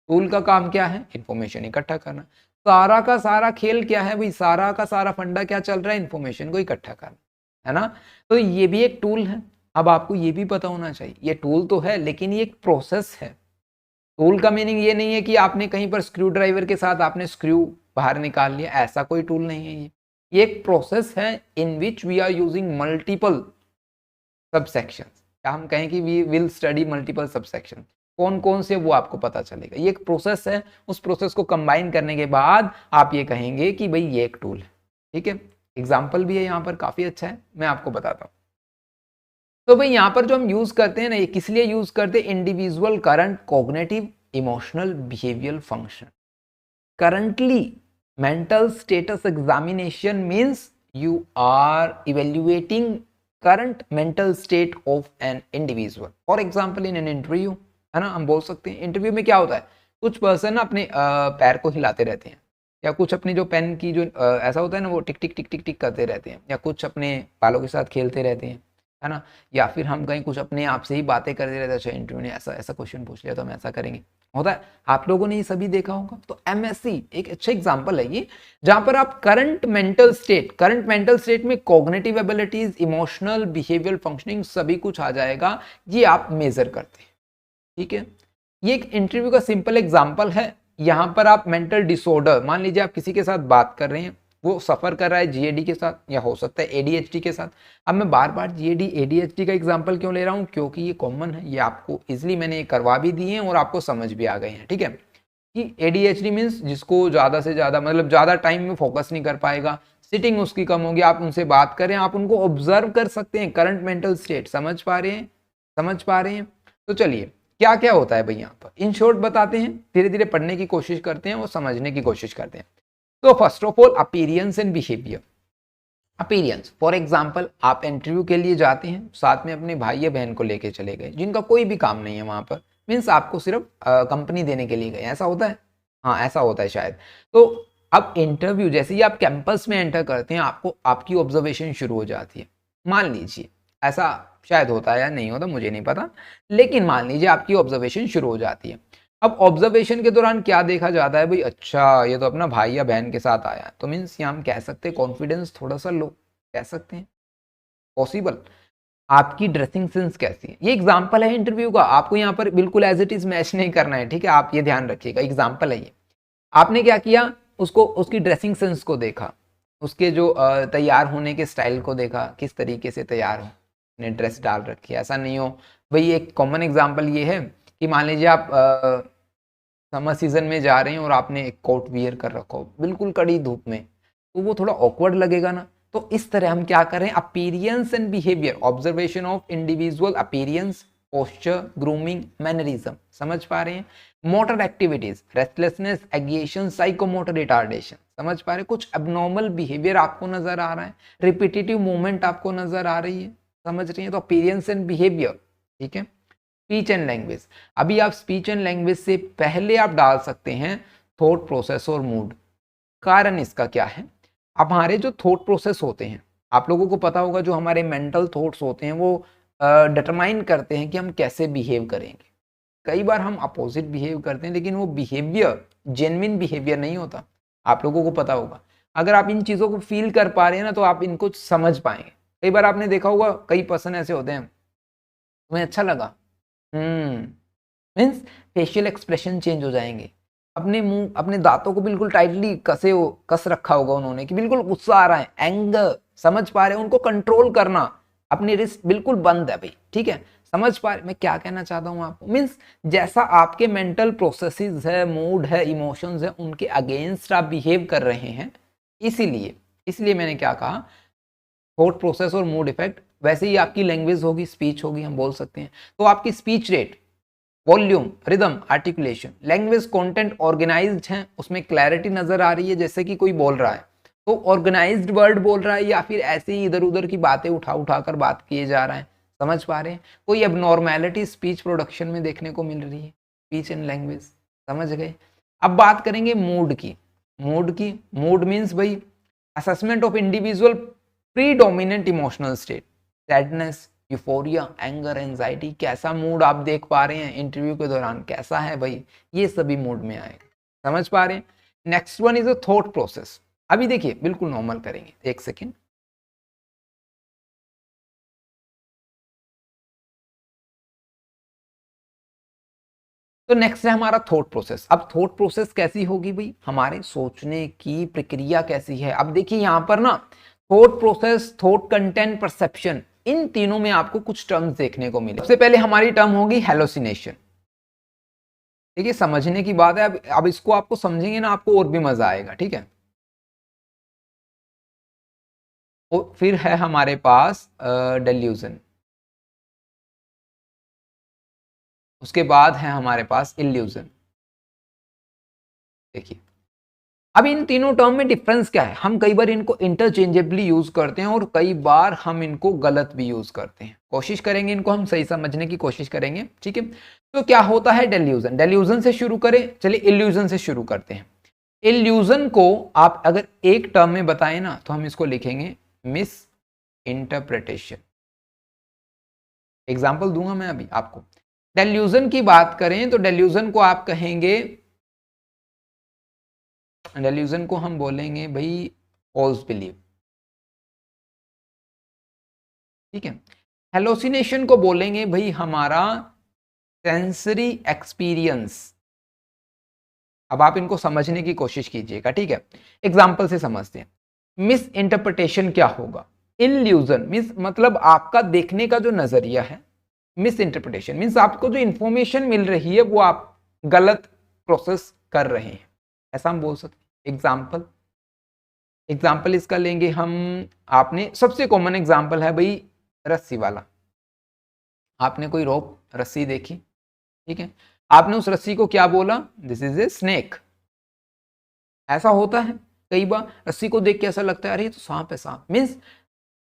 टूल का काम क्या है, इंफॉर्मेशन इकट्ठा करना। सारा का सारा खेल क्या है भाई, सारा का सारा फंडा क्या चल रहा है, इंफॉर्मेशन को इकट्ठा करना, है ना। तो ये भी एक टूल है। अब आपको ये भी पता होना चाहिए, ये टूल तो है लेकिन ये एक प्रोसेस है। टूल का मीनिंग ये नहीं है कि आपने कहीं पर स्क्रू ड्राइवर के साथ आपने स्क्रू बाहर निकाल लिया, ऐसा कोई टूल नहीं है। ये एक प्रोसेस है in which we are using multiple subsections. क्या हम कहें कि we will study multiple subsection, कौन कौन से वो आपको पता चलेगा। ये एक प्रोसेस है, उस प्रोसेस को कंबाइन करने के बाद आप ये कहेंगे कि भाई ये एक टूल है, ठीक है। एग्जाम्पल भी है यहाँ पर, काफी अच्छा है, मैं आपको बताता हूँ। तो भाई यहाँ पर जो हम यूज करते हैं ना, ये किस लिए यूज करते हैं, individual current cognitive emotional behavioural function. Currently mental status examination means you are evaluating current mental state of an individual. For example in an interview, है ना, हम बोल सकते हैं इंटरव्यू में क्या होता है, कुछ पर्सन अपने पैर को हिलाते रहते हैं, या कुछ अपनी जो पेन की जो ऐसा होता है ना, वो टिक टिक टिक टिक टिक करते रहते हैं, या कुछ अपने बालों के साथ खेलते रहते हैं, है ना, या फिर हम कहीं कुछ अपने आप से ही बातें करते रहते हैं, अच्छा इंटरव्यू ने ऐसा ऐसा क्वेश्चन पूछ लिया तो हम ऐसा करेंगे, होता है। आप लोगों ने ये सभी देखा होगा। तो एमएससी एक अच्छा एग्जांपल है ये, जहां पर आप करंट मेंटल स्टेट में cognitive abilities, emotional, behavioural functioning सभी कुछ आ जाएगा, ये आप मेजर करते हैं। ठीक है, ये एक इंटरव्यू का सिंपल एग्जांपल है। यहां पर आप मेंटल डिसऑर्डर, मान लीजिए आप किसी के साथ बात कर रहे हैं, वो सफर कर रहा है जीएडी के साथ या हो सकता है एडीएचडी के साथ। अब मैं बार बार जीएडी एडीएचडी का एग्जांपल क्यों ले रहा हूं, क्योंकि ये कॉमन है, ये आपको इजिली मैंने करवा भी दिए हैं और आपको समझ भी आ गए हैं। ठीक है, कि एडीएचडी मीन्स जिसको ज्यादा से ज्यादा मतलब ज्यादा टाइम में फोकस नहीं कर पाएगा, सिटिंग उसकी कम होगी, आप उनसे बात करें, आप उनको ऑब्जर्व कर सकते हैं, करंट मेंटल स्टेट समझ पा रहे हैं। तो चलिए क्या क्या होता है भाई यहाँ पर, इन शॉर्ट बताते हैं, धीरे धीरे पढ़ने की कोशिश करते हैं और समझने की कोशिश करते हैं। तो first of all appearance and behaviour. Appearance, for example आप इंटरव्यू के लिए जाते हैं, साथ में अपने भाई या बहन को लेके चले गए, जिनका कोई भी काम नहीं है वहां पर, मीन्स आपको सिर्फ कंपनी देने के लिए गए, ऐसा होता है, हाँ ऐसा होता है शायद। तो अब इंटरव्यू जैसे ही आप कैंपस में एंटर करते हैं, आपको आपकी ऑब्जर्वेशन शुरू हो जाती है। मान लीजिए ऐसा शायद होता है या नहीं होता, मुझे नहीं पता, लेकिन मान लीजिए आपकी ऑब्जर्वेशन शुरू हो जाती है। अब ऑब्जर्वेशन के दौरान क्या देखा जाता है भाई, अच्छा ये तो अपना भाई या बहन के साथ आया, तो मीन्स यहाँ हम कह सकते हैं कॉन्फिडेंस थोड़ा सा लो, कह सकते हैं पॉसिबल। आपकी ड्रेसिंग सेंस कैसी है, ये एग्जांपल है इंटरव्यू का, आपको यहाँ पर बिल्कुल एज इट इज मैच नहीं करना है, ठीक है, आप ये ध्यान रखिएगा, एग्जांपल है ये। आपने क्या किया, उसको उसकी ड्रेसिंग सेंस को देखा, उसके जो तैयार होने के स्टाइल को देखा, किस तरीके से तैयार हो, ने ड्रेस डाल रखी है, ऐसा नहीं हो भाई। एक कॉमन एग्जांपल ये है कि मान लीजिए आप समर सीजन में जा रहे हैं और आपने एक कोट वियर कर रखा हो बिल्कुल कड़ी धूप में, तो वो थोड़ा ऑकवर्ड लगेगा ना। तो इस तरह हम क्या करें, appearance and behaviour, observation of individual appearance, posture, grooming, mannerism, समझ पा रहे हैं। Motor activities, restlessness, agitation, psychomotor retardation, समझ पा रहे हैं। कुछ एबनॉर्मल बिहेवियर आपको नजर आ रहा है, रिपीटेटिव मूवमेंट आपको नजर आ रही है, समझ रही है, तो अपीयरेंस एंड बिहेवियर। ठीक है, स्पीच एंड लैंग्वेज, अभी आप स्पीच एंड लैंग्वेज से पहले आप डाल सकते हैं थॉट प्रोसेस और मूड। कारण इसका क्या है, अब हमारे जो थॉट प्रोसेस होते हैं, आप लोगों को पता होगा, जो हमारे मेंटल थॉट्स होते हैं वो डिटरमाइन करते हैं कि हम कैसे बिहेव करेंगे। कई बार हम अपोजिट बिहेव करते हैं, लेकिन वो बिहेवियर जेन्युइन बिहेवियर नहीं होता, आप लोगों को पता होगा। अगर आप इन चीज़ों को फील कर पा रहे हैं ना, तो आप इनको समझ पाएंगे। कई बार आपने देखा होगा, कई पर्सन ऐसे होते हैं, तुम्हें अच्छा लगा, मीन्स फेशियल एक्सप्रेशन चेंज हो जाएंगे, अपने मुंह अपने दांतों को बिल्कुल टाइटली कस रखा होगा उन्होंने कि बिल्कुल गुस्सा आ रहा है, एंगर, समझ पा रहे हैं, उनको कंट्रोल करना, अपनी रिस्ट बिल्कुल बंद है भाई। ठीक है, समझ पा रहे मैं क्या कहना चाहता हूं आपको, मीन्स जैसा आपके मेंटल प्रोसेसेस है, मूड है, इमोशंस है, उनके अगेंस्ट आप बिहेव कर रहे हैं। इसलिए मैंने क्या कहा, थॉट प्रोसेस और मूड इफेक्ट। वैसे ही आपकी लैंग्वेज होगी, स्पीच होगी, हम बोल सकते हैं, तो आपकी speech rate, volume, rhythm, articulation, language content organised है, उसमें क्लैरिटी नजर आ रही है, जैसे कि कोई बोल रहा है तो ऑर्गेनाइज्ड वर्ड बोल रहा है, या फिर ऐसे ही इधर उधर की बातें उठा कर बात किए जा रहा है, समझ पा रहे हैं। कोई एबनॉर्मैलिटी स्पीच प्रोडक्शन में देखने को मिल रही है, स्पीच एंड लैंग्वेज, समझ गए। अब बात करेंगे मूड की। मूड मीन्स भाई assessment of individual predominant emotional state, sadness, euphoria, anger, anxiety, कैसा मूड आप देख पा रहे हैं इंटरव्यू के दौरान, कैसा है भाई, ये सभी मूड में आएगा, समझ पा रहे हैं। Next one is a thought process. अभी देखिए बिल्कुल नॉर्मल करेंगे, एक सेकेंड। तो नेक्स्ट है हमारा थॉट प्रोसेस। अब थॉट प्रोसेस कैसी होगी भाई, हमारे सोचने की प्रक्रिया कैसी है। अब देखिए यहां पर ना, thought process, thought content, perception, इन तीनों में आपको कुछ टर्म्स देखने को मिले। सबसे पहले हमारी टर्म होगी हेलोसिनेशन। देखिए समझने की बात है, अब इसको आपको समझेंगे ना, आपको और भी मजा आएगा। ठीक है, और फिर है हमारे पास डेल्यूजन, उसके बाद है हमारे पास इल्यूजन। देखिए अब इन तीनों टर्म में डिफरेंस क्या है, हम कई बार इनको इंटरचेंजेबली यूज करते हैं और कई बार हम इनको गलत भी यूज करते हैं। कोशिश करेंगे इनको हम सही समझने की कोशिश करेंगे। ठीक है, तो क्या होता है डेल्यूजन, से शुरू करें, चलिए इल्यूजन से शुरू करते हैं। इल्यूजन को आप अगर एक टर्म में बताएं ना तो हम इसको लिखेंगे मिस इंटरप्रिटेशन। एग्जाम्पल दूंगा मैं अभी आपको। डेल्यूजन की बात करें तो डेल्यूजन को आप कहेंगे, डेल्यूजन को हम बोलेंगे भाई फॉल्स बिलीव, ठीक है। हेलोसिनेशन को बोलेंगे भाई हमारा सेंसरी एक्सपीरियंस। अब आप इनको समझने की कोशिश कीजिएगा, ठीक है। एग्जाम्पल से समझते हैं। मिस इंटरप्रिटेशन क्या होगा? इल्यूजन मीन्स मतलब आपका देखने का जो नजरिया है, मिस इंटरप्रिटेशन मीन्स आपको जो इंफॉर्मेशन मिल रही है वो आप गलत प्रोसेस कर रहे हैं, ऐसा हम बोल सकते हैं। एग्जाम्पल इसका लेंगे हम। आपने सबसे कॉमन एग्जाम्पल है भाई रस्सी वाला। आपने कोई रोप रस्सी देखी, ठीक है, आपने उस रस्सी को क्या बोला? This is a snake. ऐसा होता है कई बार, रस्सी को देख के ऐसा लगता है अरे ये तो सांप है। सांप मीन्स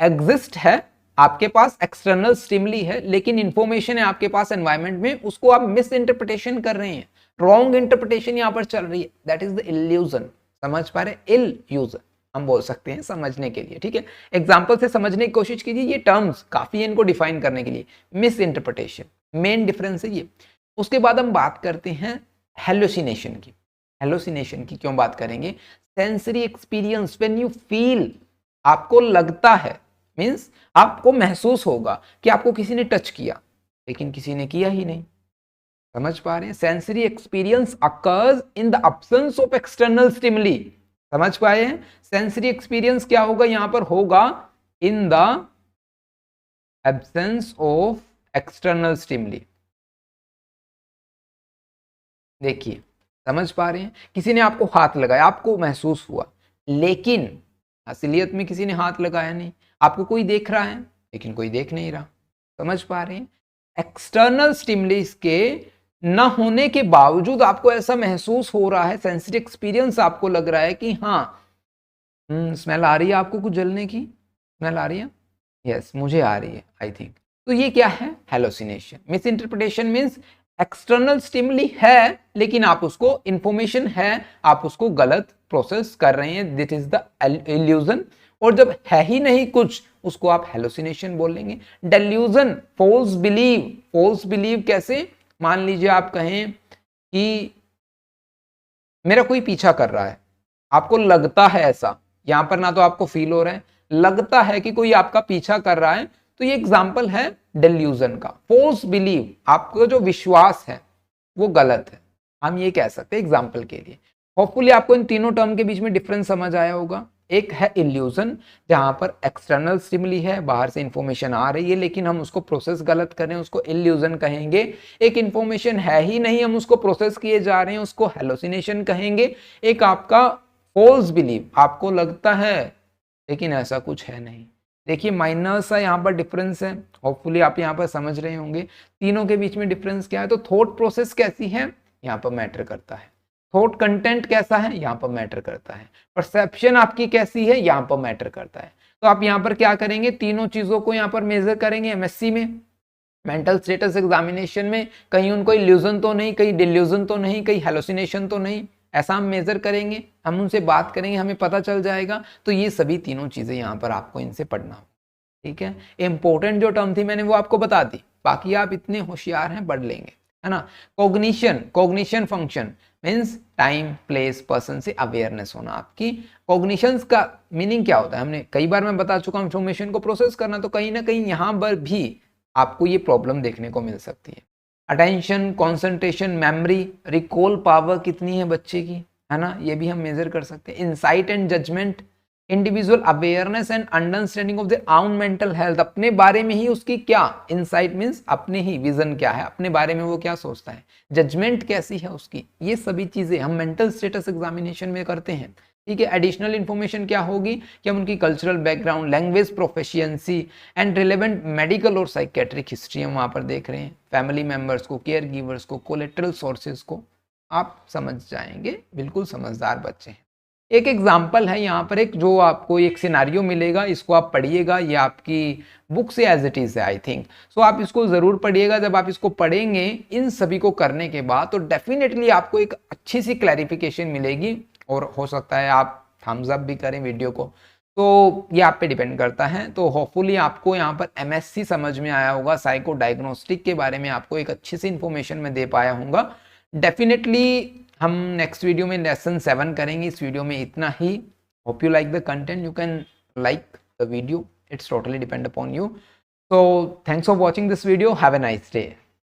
एग्जिस्ट है आपके पास, एक्सटर्नल स्टिमुली है, लेकिन इंफॉर्मेशन है आपके पास एनवायरमेंट में, उसको आप मिस इंटरप्रिटेशन कर रहे हैं, रॉन्ग इंटरप्रिटेशन यहां पर चल रही है। That is the illusion. समझ पा रहे? इल्यूजन हम बोल सकते हैं समझने के लिए, ठीक है। एग्जाम्पल से समझने की कोशिश कीजिए। ये टर्म्स काफी है इनको डिफाइन करने के लिए। मिस इंटरप्रिटेशन मेन डिफरेंस है ये। उसके बाद हम बात करते हैं हेलोसिनेशन की। हेलोसिनेशन की क्यों बात करेंगे? Sensory experience, when you feel, आपको लगता है, मींस आपको महसूस होगा कि आपको किसी ने टच किया लेकिन किसी ने किया ही नहीं। समझ पा रहे हैं? Sensory experience occurs in the absence of external stimuli. समझ पाए हैं? सेंसरी एक्सपीरियंस क्या होगा यहां पर? होगा in the absence of external stimuli. देखिए, समझ पा रहे हैं? किसी ने आपको हाथ लगाया, आपको महसूस हुआ, लेकिन असलियत में किसी ने हाथ लगाया नहीं। आपको कोई देख रहा है लेकिन कोई देख नहीं रहा। समझ पा रहे हैं? एक्सटर्नल स्टिमुलस के न होने के बावजूद आपको ऐसा महसूस हो रहा है, सेंसरी एक्सपीरियंस आपको लग रहा है कि हाँ स्मेल आ रही है, आपको कुछ जलने की स्मेल आ रही है। यस, मुझे आ रही है आई थिंक। तो ये क्या है? Hallucination. Miss interpretation means external stimuli है लेकिन आप उसको, इंफॉर्मेशन है, आप उसको गलत प्रोसेस कर रहे हैं। This is the illusion. और जब है ही नहीं कुछ, उसको आप हेलोसिनेशन बोलेंगे। Delusion, false believe. False believe कैसे? मान लीजिए आप कहें कि मेरा कोई पीछा कर रहा है, आपको लगता है ऐसा, यहां पर ना तो आपको फील हो रहा है, लगता है कि कोई आपका पीछा कर रहा है, तो ये एग्जाम्पल है डेल्यूजन का। फॉल्स बिलीव, आपका जो विश्वास है वो गलत है, हम ये कह सकते हैं एग्जाम्पल के लिए। होपफुली आपको इन तीनों टर्म के बीच में डिफरेंस समझ आया होगा। एक है इल्यूजन, जहां पर एक्सटर्नल स्टिमुली है, बाहर से इंफॉर्मेशन आ रही है लेकिन हम उसको प्रोसेस गलत कर रहे हैं, उसको इल्यूजन कहेंगे। एक इंफॉर्मेशन है ही नहीं, हम उसको प्रोसेस किए जा रहे हैं, उसको हेलोसिनेशन कहेंगे। एक आपका फॉल्स बिलीव, आपको लगता है लेकिन ऐसा कुछ है नहीं। देखिए माइनर सा यहाँ पर डिफरेंस है, होपफुली आप यहाँ पर समझ रहे होंगे। तीनों के बीच में डिफरेंस क्या है? तो थॉट प्रोसेस कैसी है यहाँ पर मैटर करता है, थॉट कंटेंट कैसा है यहाँ पर मैटर करता है, परसेप्शन आपकी कैसी है यहाँ पर मैटर करता है। तो आप यहाँ पर क्या करेंगे? तीनों चीजों को यहाँ पर मेजर करेंगे एमएससी में, मेंटल स्टेटस एग्जामिनेशन में। कहीं उनको इल्यूजन तो नहीं, कहीं डिल्यूजन तो नहीं, कहीं हेलोसिनेशन तो नहीं, ऐसा हम मेजर करेंगे, हम उनसे बात करेंगे, हमें पता चल जाएगा। तो ये सभी तीनों चीजें यहाँ पर आपको इनसे पढ़ना हो, ठीक है। इंपॉर्टेंट जो टर्म थी मैंने वो आपको बता दी, बाकी आप इतने होशियार हैं, पढ़ लेंगे, है ना। Cognition function means time, place, person से अवेयरनेस होना आपकी। कॉग्निशंस का मीनिंग क्या होता है? हमने कई बार मैं बता चुका हूं, इंफॉर्मेशन को प्रोसेस करना। तो कहीं ना कहीं यहां पर भी आपको ये प्रॉब्लम देखने को मिल सकती है। Attention, concentration, memory, recall power कितनी है बच्चे की, है ना, ये भी हम मेजर कर सकते हैं। Insight and judgement, individual awareness and understanding of their own mental health, अपने बारे में ही उसकी क्या इंसाइट मींस अपने ही विजन क्या है, अपने बारे में वो क्या सोचता है, जजमेंट कैसी है उसकी, ये सभी चीजें हम मेंटल स्टेटस एग्जामिनेशन में करते हैं, ठीक है। एडिशनल इंफॉर्मेशन क्या होगी कि हम उनकी cultural background, language proficiency and relevant medical और साइकेट्रिक हिस्ट्री हम वहां पर देख रहे हैं। फैमिली मेंबर्स को, केयर गिवर्स को, कोलेटरल सोर्सेज को आप समझ जाएंगे, बिल्कुल समझदार बच्चे हैं। एक एग्जाम्पल है यहाँ पर, एक जो आपको एक सिनारियो मिलेगा, इसको आप पढ़िएगा, ये आपकी बुक से एज इट इज है आई थिंक। सो आप इसको जरूर पढ़िएगा। जब आप इसको पढ़ेंगे इन सभी को करने के बाद, तो डेफिनेटली आपको एक अच्छी सी क्लैरिफिकेशन मिलेगी और हो सकता है आप थम्स अप भी करें वीडियो को, तो ये आप पे डिपेंड करता है। तो होपफुली आपको यहाँ पर एमएससी समझ में आया होगा, साइको डायग्नोस्टिक के बारे में आपको एक अच्छी सी इन्फॉर्मेशन मैं दे पाया हूँगा। डेफिनेटली हम नेक्स्ट वीडियो में लेसन 7 करेंगे। इस वीडियो में इतना ही। Hope you like the content, you can like the video, it's totally depend upon you. So thanks for watching this video. Have a nice day.